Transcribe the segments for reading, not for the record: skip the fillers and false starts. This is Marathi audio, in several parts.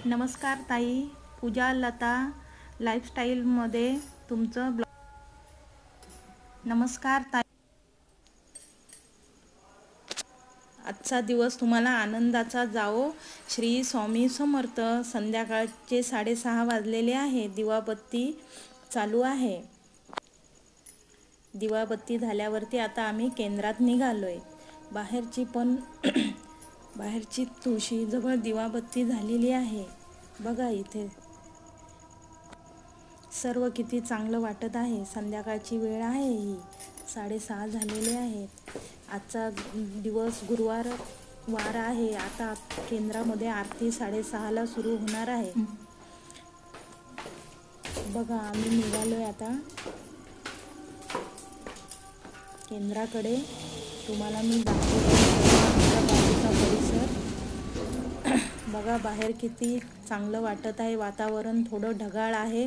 नमस्कार ताई, पूजा लता लाईफस्टाईलमध्ये तुमचं नमस्कार ताई. आजचा दिवस तुम्हाला आनंदाचा जावो. श्री स्वामी समर्थ. संध्याकाळचे 6:30 वाजलेले आहे. दिवाबत्ती चालू आहे. दिवाबत्ती झाल्यावरती आता आम्ही केंद्रात निघालोय. बाहेरची तुळशी जवळ दिवाबत्ती झालेली आहे. बघा इथे सर्व किती चांगलं वाटत आहे. संध्याकाळची वेळ आहे. ही 6:30 झालेले आहेत. आजचा दिवस गुरुवार वार आहे. आता केंद्रामध्ये आरती 6:30ला सुरू होणार आहे. बघा आम्ही निघालोय आता केंद्राकडे. तुम्हाला मी दाखवते आमच्या बाजूचा परिसर. बघा बाहेर किती चांगलं वाटत आहे. वातावरण थोडं ढगाळ आहे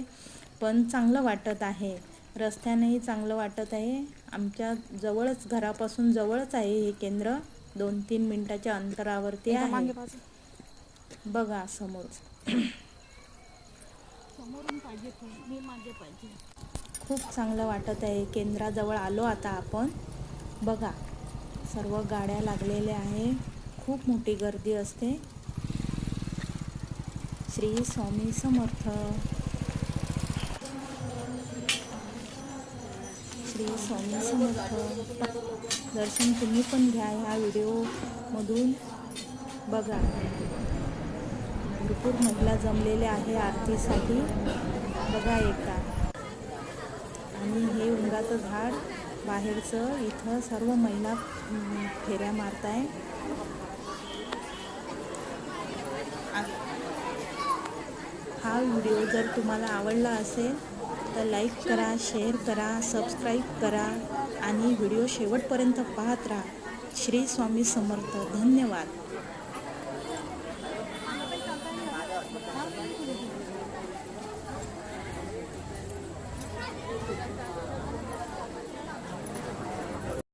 पण चांगलं वाटत आहे. रस्त्यानेही चांगलं वाटत आहे. आमच्या जवळच, घरापासून जवळच आहे हे केंद्र. 2-3 मिनिटाच्या अंतरावरती आहे. बघा समोर खूप चांगलं वाटत आहे. केंद्राजवळ आलो आता आपण. बघा सर्व गाड्या लागलेल्या आहे. खूप मोठी गर्दी असते. श्री स्वामी समर्थ. श्री स्वामी समर्थ. दर्शन तुम्ही पण घ्या ह्या व्हिडिओमधून. बघा भरपूर महिला जमलेल्या आहे आरतीसाठी. बघा एकदा. आणि हे उंबराचं झाड बाहेरचं, इथं सर्व महिला फेऱ्या मारताय. हा व्हिडिओ जर तुम्हाला आवडला असेल तर लाईक करा, शेअर करा, सबस्क्राईब करा आणि व्हिडिओ शेवटपर्यंत पाहत राहा. श्री स्वामी समर्थ. धन्यवाद.